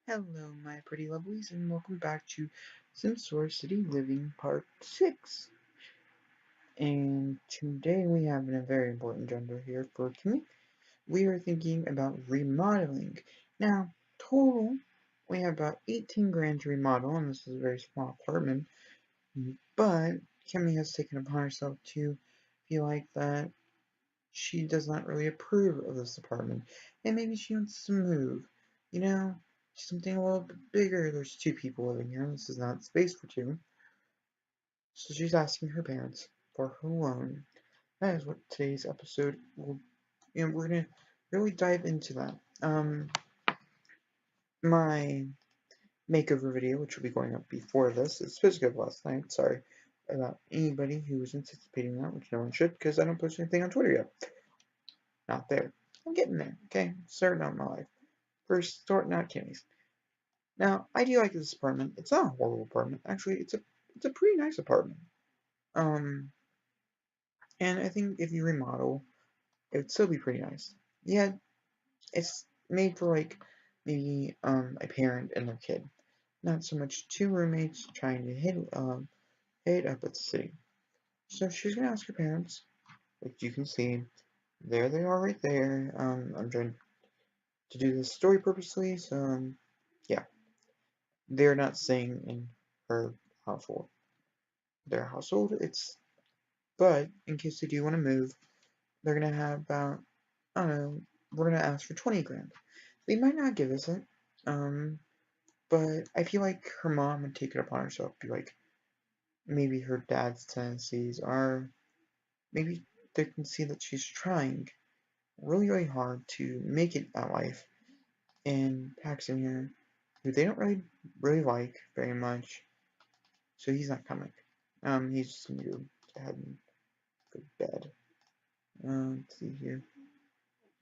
Hello, my pretty lovelies, and welcome back to Simsor City Living Part 6. And today we have a very important agenda here for Kimi. We are thinking about remodeling. Now, total, we have about 18 grand to remodel, and this is a very small apartment. But Kimi has taken upon herself to feel like that she does not really approve of this apartment, and maybe she wants to move. You know, something a little bit bigger. There's two people living here, and this is not space for two. So she's asking her parents for her loan. That is what today's episode will. We're gonna really dive into that. My makeover video, which will be going up before this, is supposed to go up last night. Sorry about anybody who was anticipating that, which no one should, because I don't post anything on Twitter yet. Not there. I'm getting there. Okay, starting out my life. First, starting out Kimmy's. Now, I do like this apartment. It's not a horrible apartment. Actually, it's a pretty nice apartment. Um, and I think if you remodel, it would still be pretty nice. Yeah, it's made for like maybe a parent and their kid. Not so much two roommates trying to hit up at the city. So she's gonna ask her parents, like you can see, there they are right there. I'm trying to do this story purposely, so yeah, they're not staying in her household. Their household, but in case they do want to move, they're gonna have about, I don't know, we're gonna ask for 20 grand. They might not give us it, um, but I feel like her mom would take it upon herself, be like, maybe her dad's tendencies are, maybe they can see that she's trying really, really hard to make it at life, and Paxton here, who they don't really like very much, so he's not coming. He's just gonna go ahead and go to bed. Let's see here.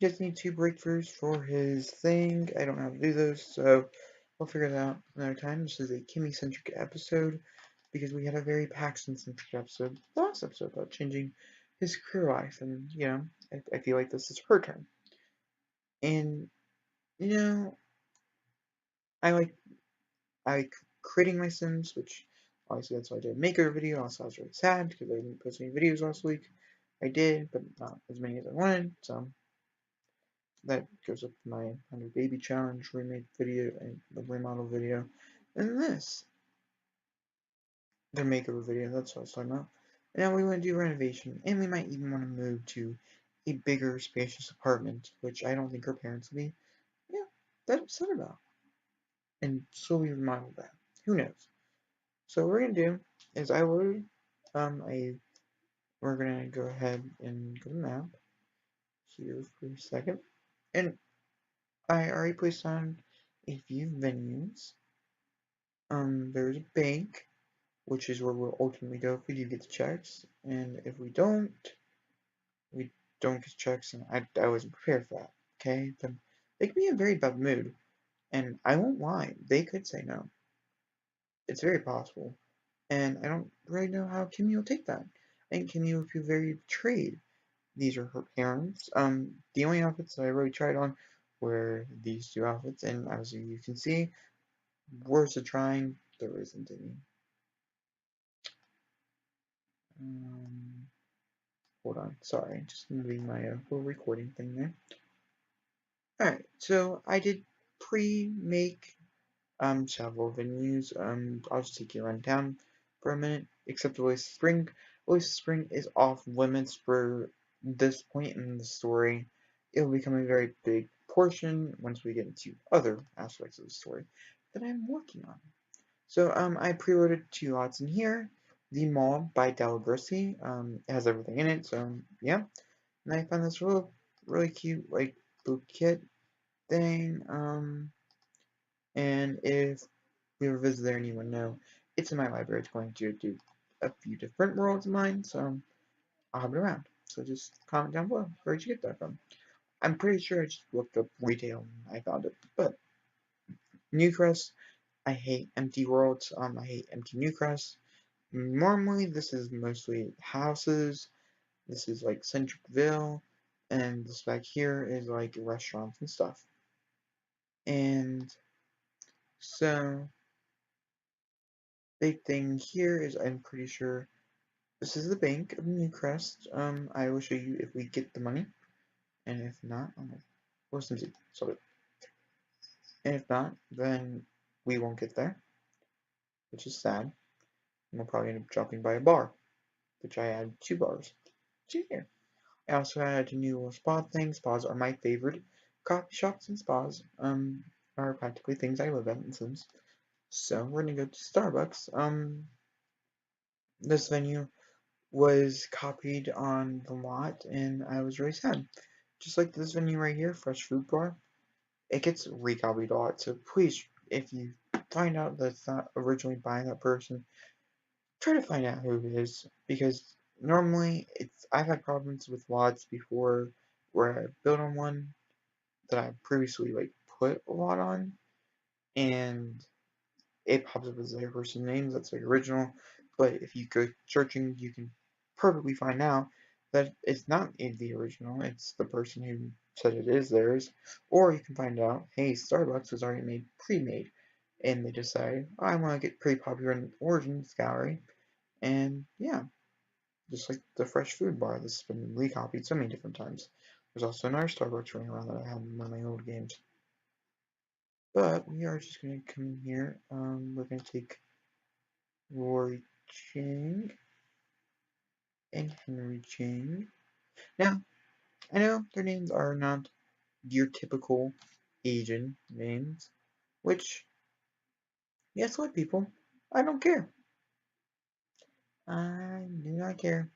Just need two breakthroughs for his thing. I don't know how to do those, so we'll figure that out another time. This is a Kimmy-centric episode because we had a very Paxton-centric episode, the last episode, about changing his career life, and I feel like this is her turn. And you know, I like creating my Sims, which obviously that's why I did a maker video. Also, I was really sad because I didn't post any videos last week. I did, but not as many as I wanted, so that goes up in my 100 baby challenge remake video and the remodel video. And this, the makeover video, that's what I was talking about. And now we want to do renovation, and we might even want to move to a bigger, spacious apartment, which I don't think her parents will be, that upset about. And slowly remodel that. Who knows? So what we're gonna do is we're gonna go ahead and go to map here for a second. And I already placed on a few venues. There's a bank, which is where we'll ultimately go if we do get the checks, and if we don't get checks, and I wasn't prepared for that. Okay, then they could be in a very bad mood, and I won't lie, they could say no. It's very possible, and I don't really know how Kimmy will take that. I think Kimmy will feel very betrayed. These are her parents. The only outfits that I really tried on were these two outfits, and as you can see, worth of trying, there isn't any. Um, Hold on, sorry, just moving my little recording thing there. Alright, so I did pre-make several venues. I'll just take you around town for a minute, except Oasis Spring. Oasis Spring is off limits for this point in the story. It will become a very big portion once we get into other aspects of the story that I'm working on. So I preloaded two lots in here. The Mall by Del Grossi. It has everything in it, so yeah. And I found this really cute like bouquet thing. And if we ever visit there and you want to know, it's in my library. It's going to do a few different worlds of mine, so I'll have it around. So just comment down below where'd you get that from. I'm pretty sure I just looked up retail and I found it. But Newcrest, I hate empty worlds. I hate empty Newcrest. Normally, this is mostly houses. This is like Centricville, and this back here is like restaurants and stuff. And So, big thing here is I'm pretty sure this is the bank of Newcrest. I will show you if we get the money, and if not, or some seed. So, and if not, then we won't get there, which is sad. And we'll probably end up dropping by a bar, which I had 2 bars. See here. I also added a new little spa thing. Spas are my favorite. Coffee shops and spas are practically things I live at in Sims. So we're gonna go to Starbucks. This venue was copied on the lot, and I was really sad. Just like this venue right here, Fresh Food Bar, it gets recopied a lot. So please, if you find out that it's not originally by that person, try to find out who it is, because normally I've had problems with lots before where I built on one that I previously put a lot on, and it pops up as their person's names that's original. But if you go searching, you can perfectly find out that it's not the original, it's the person who said it is theirs. Or you can find out, hey, Starbucks was already made pre-made, and they decide, oh, I want to get pretty popular in the Origins gallery, and yeah, just like the fresh food bar, this has been recopied so many different times. There's also another Starbucks running around that I had in one of my old games. But we are just going to come in here. We're going to take Rory Chang and Henry Chang. Now, I know their names are not your typical Asian names, which, guess what, people? I don't care. I do not care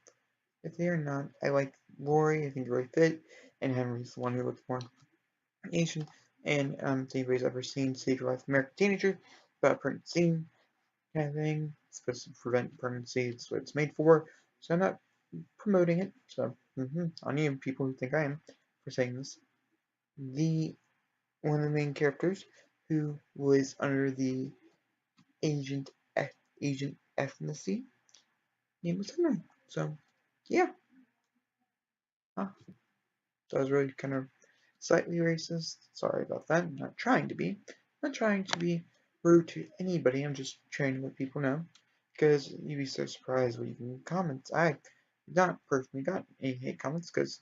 if they are not. I like Rory, I think really fit, and Henry's the one who looks more Asian. And if anybody's ever seen Save Your Life American Teenager, about pregnancy kind of thing, it's supposed to prevent pregnancy, it's what it's made for. So I'm not promoting it. So on you people who think I am for saying this. One of the main characters who was under the Asian Asian ethnicity name was Henry. So yeah, so I was really kind of slightly racist. Sorry about that. I'm not trying to be. I'm not trying to be rude to anybody. I'm just trying to let people know, because you'd be so surprised when you can comments. I not personally got any hate comments because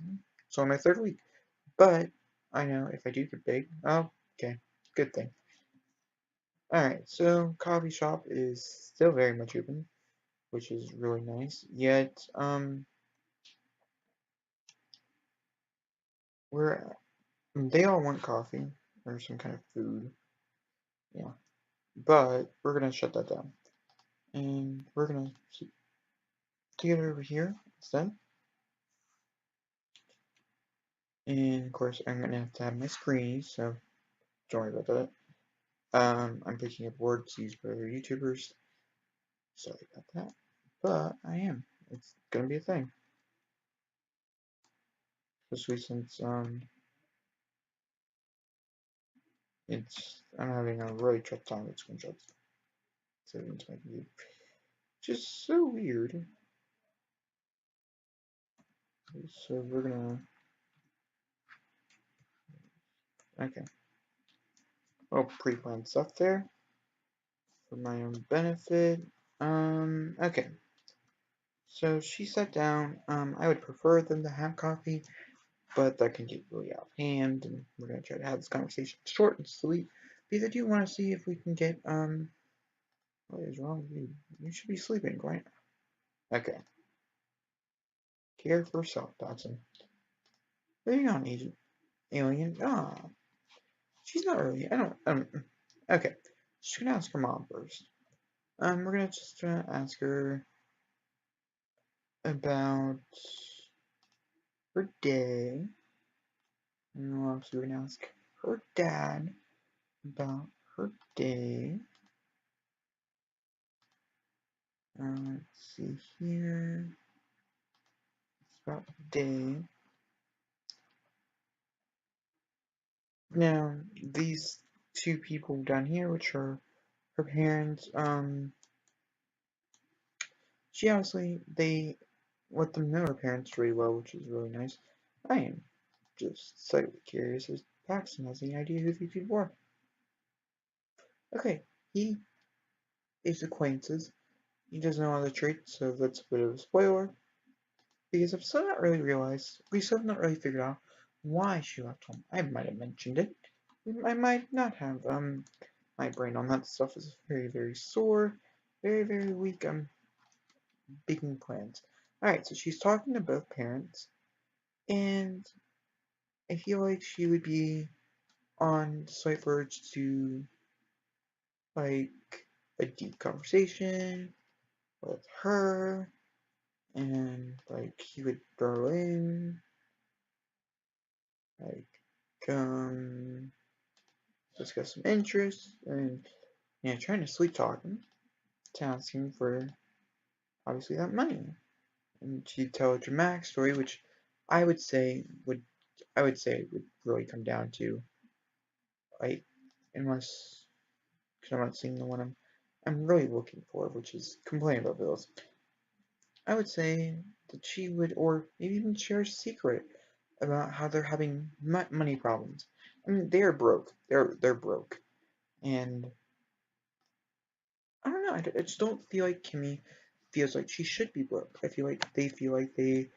it's on my 3rd week. But I know if I do get big, oh, okay, good thing. Alright, so coffee shop is still very much open, which is really nice. Yet, they all want coffee or some kind of food. Yeah, but we're gonna shut that down, and we're gonna take it over here instead. And of course, I'm gonna have to have my screens, so don't worry about that. I'm picking up words used by other YouTubers. Sorry about that, but I am. It's gonna be a thing. Especially since I'm having a really tough time with screenshots. Saving into my computer. Just so weird. So we're gonna okay. Oh, pre-planned stuff there for my own benefit. Okay. So she sat down. I would prefer them to have coffee, but that can get really out of hand, and we're gonna try to have this conversation short and sweet because I do want to see if we can get what is wrong with you? You should be sleeping, right? Okay. Care for self, Dodson. Moving on, Agent Alien. Ah, she's not really. I don't. Okay. She's gonna ask her mom first. We're gonna just ask her about her day. And also we're gonna ask her dad about her day. Let's see here. It's about the day. Now, these 2 people down here, which are her parents, she honestly, they let them know her parents really well, which is really nice. I am just slightly curious if Paxton has any idea who these people are. Okay, he is acquaintances. He doesn't know all the traits, so that's a bit of a spoiler. Because I've still not really realized, we still have not really figured out why she left home. I might have mentioned it. I might not have. My brain on that stuff is very, very sore. Very, very weak. I'm making plans. Alright, so she's talking to both parents, and I feel like she would be on the slight verge to, like, a deep conversation with her, and, like, he would throw in, like, discuss some interests, and, trying to sweet talk him to ask him for, obviously, that money. And she'd tell a dramatic story, which I would say would really come down to, like, unless, because I'm not seeing the one I'm really looking for, which is complaining about bills. I would say that she would, or maybe even share a secret about how they're having money problems. I mean, they are broke. They're broke, and I don't know. I just don't feel like Kimmy feels like she should be broke. I feel like they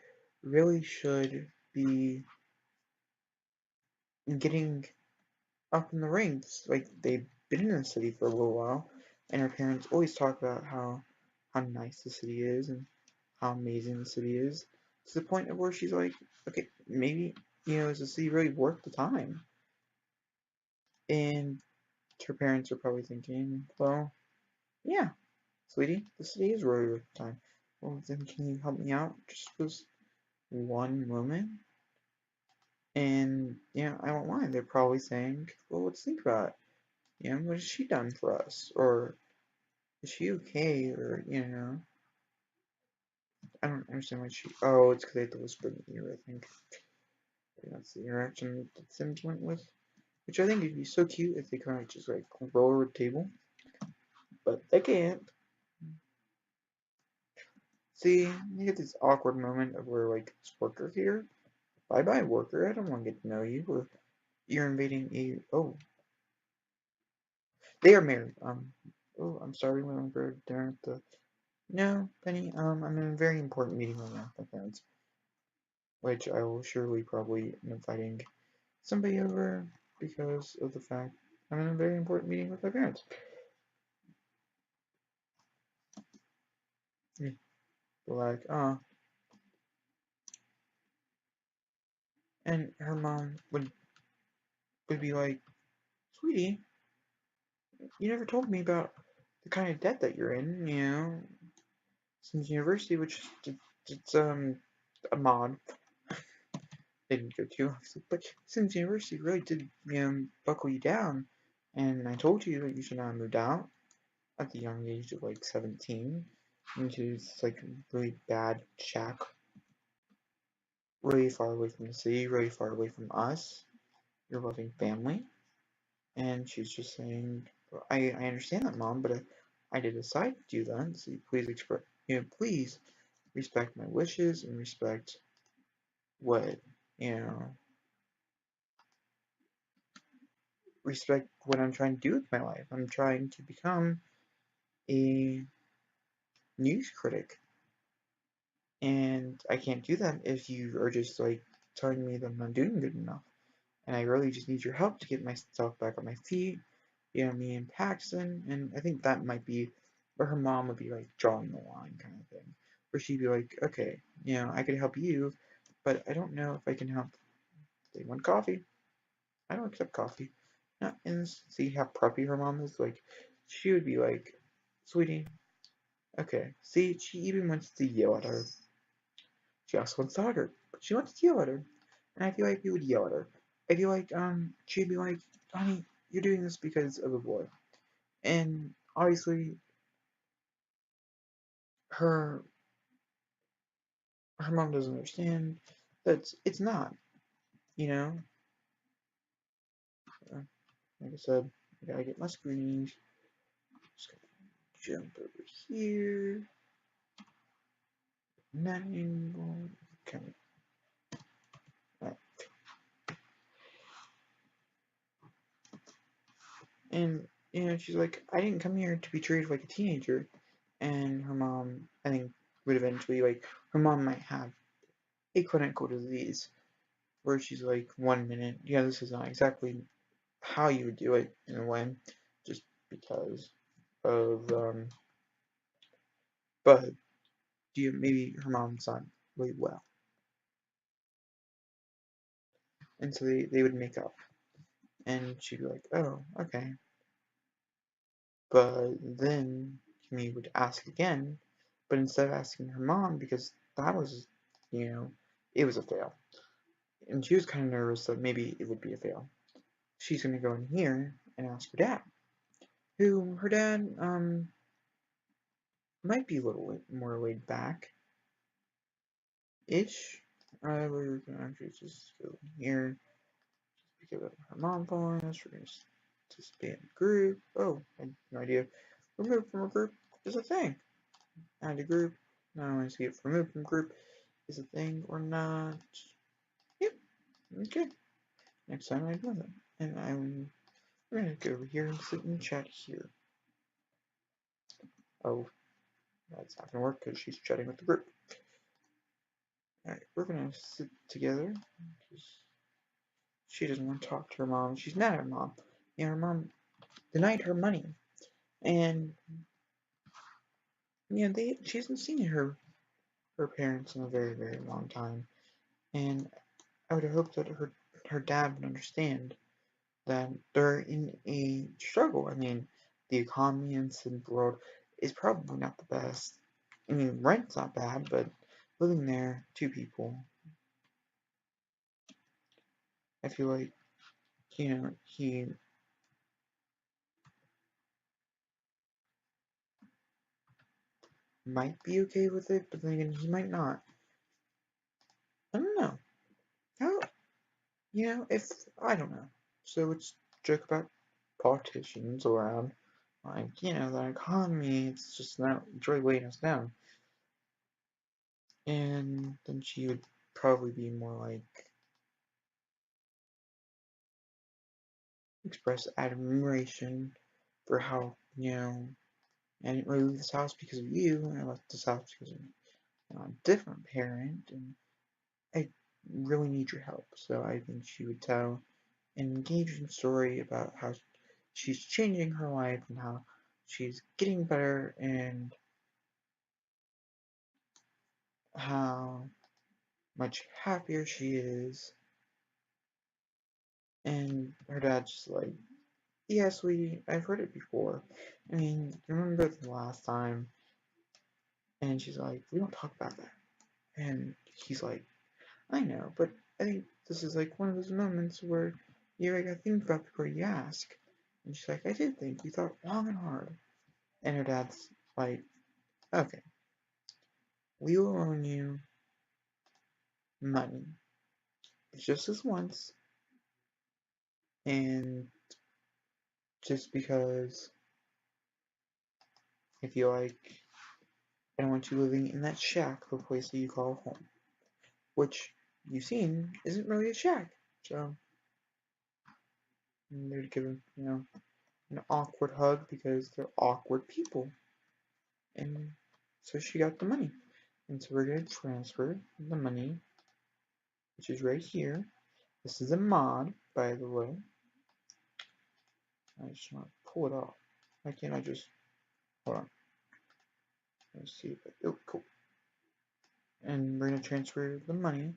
really should be getting up in the ranks. Like, they've been in the city for a little while, and her parents always talk about how nice the city is and how amazing the city is, to the point of where she's like, okay, maybe, is the city really worth the time? And her parents are probably thinking, well, yeah, sweetie, the city is really worth the time. Well, then can you help me out just for this one moment? And, I won't lie, they're probably saying, well, let's think about it. What has she done for us? Or is she okay? Or, I don't understand why oh, it's because they have to whisper in the ear, I think. That's the interaction that Sims went with. Which I think would be so cute if they kind of just, like, roll over the table. But they can't. See, you get this awkward moment of where, like, it's worker here. Bye-bye, worker. I don't want to get to know you. Or you're invading a... Oh. They are married. Oh, I'm sorry when I'm there at the... No, Penny, I'm in a very important meeting right now with my parents. Which I will surely probably end up inviting somebody over because of the fact I'm in a very important meeting with my parents. Like, and her mom would be like, sweetie, you never told me about the kind of debt that you're in, since university, which it's a mod. They didn't go to, obviously, but since university really did, buckle you down, and I told you that you should not have moved out at the young age of, like, 17 into this, like, really bad shack, really far away from the city, really far away from us, your loving family. And she's just saying, I understand that, Mom, but I did decide to do that, so please respect my wishes and respect what, respect what I'm trying to do with my life. I'm trying to become a news critic, and I can't do that if you are just, like, telling me that I'm not doing good enough. And I really just need your help to get myself back on my feet, me and Paxton, and I think that might be where her mom would be, like, drawing the line kind of thing, where she'd be like, okay, I could help you, but I don't know if I can help. They want coffee. I don't accept coffee. No, and see how preppy her mom is? Like, she would be like, sweetie, okay. See, she even wants to yell at her. She also wants to hug her, but she wants to yell at her. And I feel like we would yell at her. I feel like, she'd be like, honey, you're doing this because of a boy. And obviously, her mom doesn't understand that it's not, you know? Like I said, I gotta get my screens. Just gotta jump over here. Not anymore. Okay. Right. And she's like, I didn't come here to be treated like a teenager. And her mom, I think, would eventually, like, her mom might have a clinical disease where she's like, 1 minute, yeah, this is not exactly how you would do it in a way, just because of, but maybe her mom's not really well. And so they would make up. And she'd be like, oh, okay. But then Kimi would ask again, but instead of asking her mom, because that was, it was a fail. And she was kind of nervous that maybe it would be a fail. She's going to go in here and ask her dad, who her dad might be a little more laid back ish. We're going to actually just go in here, pick up her mom phone us. We're going to participate in the group. Oh, I had no idea. Removed from a group is a thing. Add a group. Now I want to see if removed from group is a thing or not. Yep. Okay. Next time I do that. And we're going to go over here and sit in chat here. Oh, that's not going to work because she's chatting with the group. Alright, we're going to sit together because she doesn't want to talk to her mom. She's mad at her mom. Her mom denied her money. And, she hasn't seen her parents in a very, very long time. And I would hope that her dad would understand that they're in a struggle. I mean, the economy in the world is probably not the best. I mean, rent's not bad, but living there, 2 people, I feel like, he might be okay with it, but then again, he might not. I don't know. How, if, I don't know. So let's joke about politicians around, like, the economy, it's just not, it's really weighing us down. And then she would probably be more like, express admiration for how, I didn't really leave this house because of you, and I left this house because of a different parent, and I really need your help. So I think she would tell an engaging story about how she's changing her life and how she's getting better and how much happier she is. And her dad's just like, yeah, sweetie, I've heard it before. I mean, remember the last time? And she's like, we don't talk about that. And he's like, I know, but I think this is like one of those moments where you gotta think about before you ask. And she's like, I did think, we thought long and hard. And her dad's like, okay, we will loan you money. It's just this once, and just because I feel like I don't want you living in that shack, the place that you call home. Which, you've seen, isn't really a shack. So, and they'd give him, an awkward hug because they're awkward people. And so she got the money. And so we're going to transfer the money, which is right here. This is a mod, by the way. I just want to pull it off. Why can't I just, hold on. Let's see if oh, cool. And we're going to transfer the money.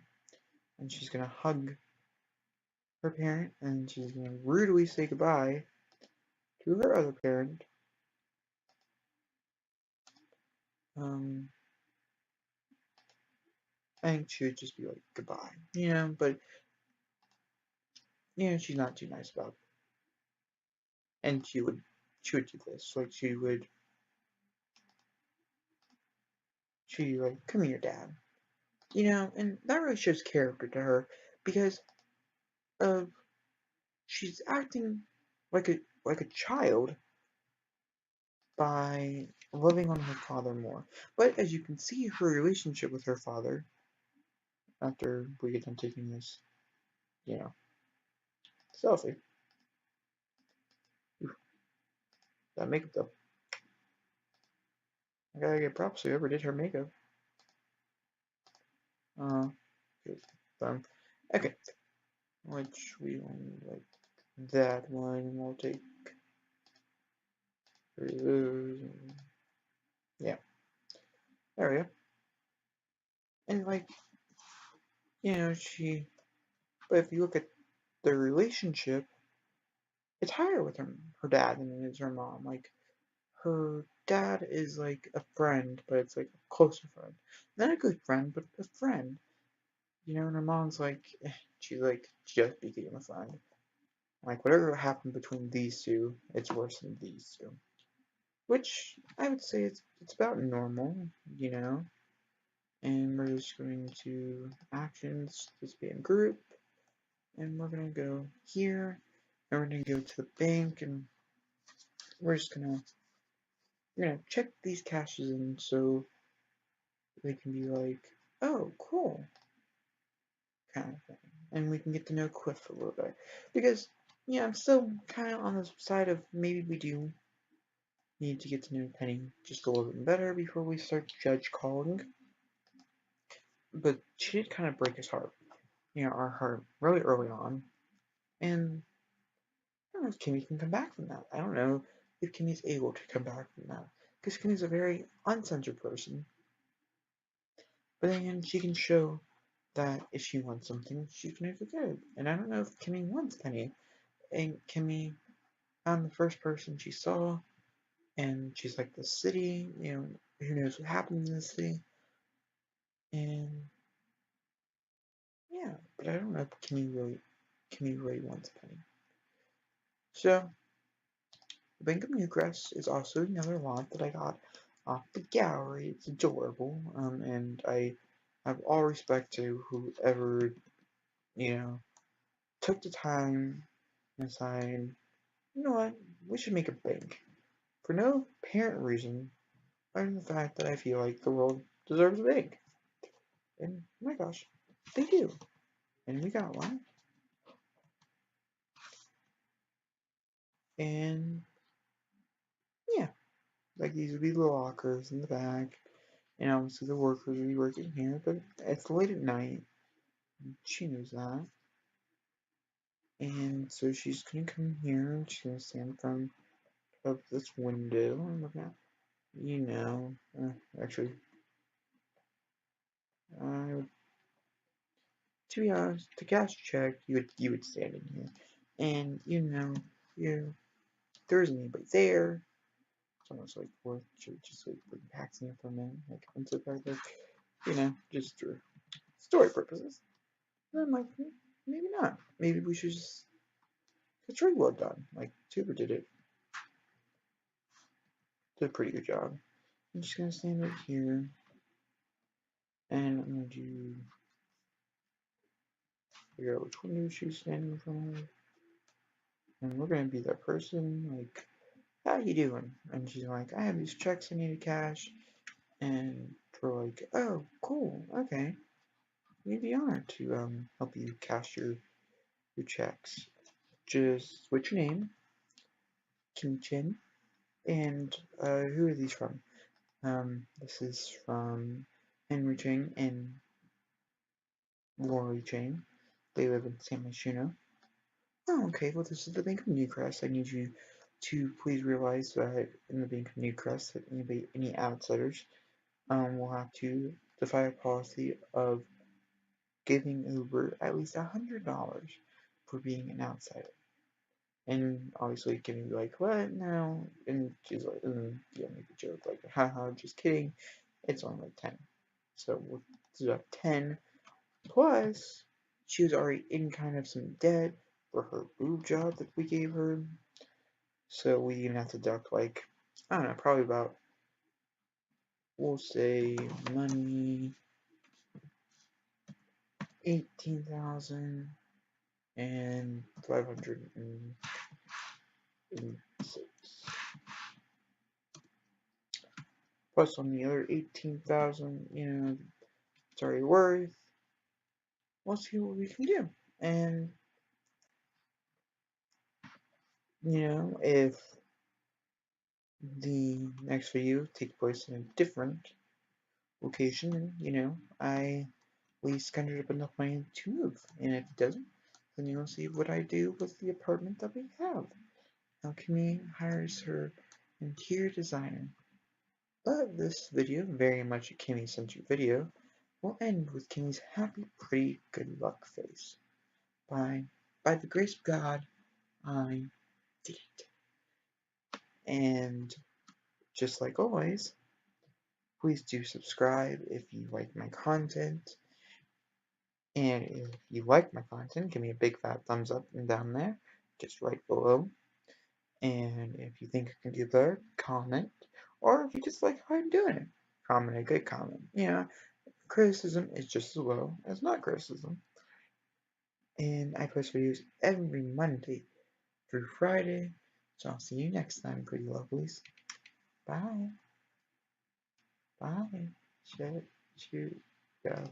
And she's going to hug her parent. And she's going to rudely say goodbye to her other parent. I think she would just be like, goodbye. But, she's not too nice about it. And she would do this. Like, she'd like, come here, Dad. And that really shows character to her, because she's acting like a child by loving on her father more. But as you can see, her relationship with her father, after we get done taking this, selfie. That makeup though. I gotta get props to whoever did her makeup. Good. Okay. Which we only like that one. We'll take those. Yeah. There we go. And like, but if you look at the relationship, it's higher with her dad than it is her mom. Like, her dad is like a friend, but it's like a closer friend. Not a good friend, but a friend. And her mom's like, she like just became a friend. Like, whatever happened between these two, it's worse than these two. Which I would say it's about normal. And we're just going to actions, this being group, and we're gonna go here, and we're gonna go to the bank, and we're gonna check these caches in so they can be like, oh, cool, kind of thing, and we can get to know Cliff a little bit, because I'm still kind of on the side of maybe we do need to get to know Penny just a little bit better before we start judge calling. But she did kind of break his heart, our heart really early on, and I don't know if Kimmy can come back from that. I don't know if Kimmy's able to come back from that. Because Kimmy's a very uncensored person. But then again, she can show that if she wants something, she can make it good. And I don't know if Kimmy wants Penny. And Kimmy found the first person she saw, and she's like the city, who knows what happened in the city. And yeah, but I don't know if Kimmy really wants Penny. So Bank of Newcrest is also another lot that I got off the gallery. It's adorable, and I have all respect to whoever, took the time and decided, you know what, we should make a bank. For no apparent reason, other than the fact that I feel like the world deserves a bank. And my gosh, they do. And we got one. And yeah, like these would be the lockers in the back. And obviously the workers would be working here, but it's late at night. She knows that. And so she's gonna come here and she's gonna stand in front of this window and look at, actually, uh, to be honest, to cash a check, you would stand in here, and there isn't anybody there. It's almost like worth just like relaxing it for a minute, like until just for story purposes. And I'm like, maybe not. Maybe we should just. It's really well done. Like Tuber did a pretty good job. I'm just gonna stand right here, and I'm gonna figure out which window she's standing in front of, and we're gonna be that person, like, how you doing? And she's like, I have these checks I need to cash, and we're like, oh, cool, okay, we'd be honored to help you cash your checks. Just what's your name? Kim Chin. And who are these from? This is from Henry Chang and Lori Chang. They live in San Myshuno. Oh, okay. Well, this is the Bank of Newcrest. I need you to please realize that in the Bank of Newcrest, that any outsiders, will have to defy a policy of giving over at least $100 for being an outsider. And obviously, Kimmy be like, what? No. And she's like, make a joke, like, haha, just kidding. It's only like 10. So we'll do 10. Plus, she was already in kind of some debt for her boob job that we gave her. So we even have to deduct, like, I don't know, probably about, we'll say, money, 18,506. Plus on the other 18,000, it's already worth. We'll see what we can do. And, if the next video take place in a different location, and I at least conjured up enough money to move. And if it doesn't, then you'll see what I do with the apartment that we have. Now Kimi hires her interior designer. But this video, very much a Kimi-centered video, will end with Kimi's happy, pretty, good luck face. By the grace of God, I did it. And just like always, please do subscribe if you like my content. And if you like my content, give me a big fat thumbs up and down there, just right below. And if you think I can do better, comment. Or if you just like how I'm doing it, comment a good comment. Criticism is just as well as not criticism. And I post videos every Monday through Friday. So I'll see you next time, pretty lovelies. Bye. Bye. Shoot. Go.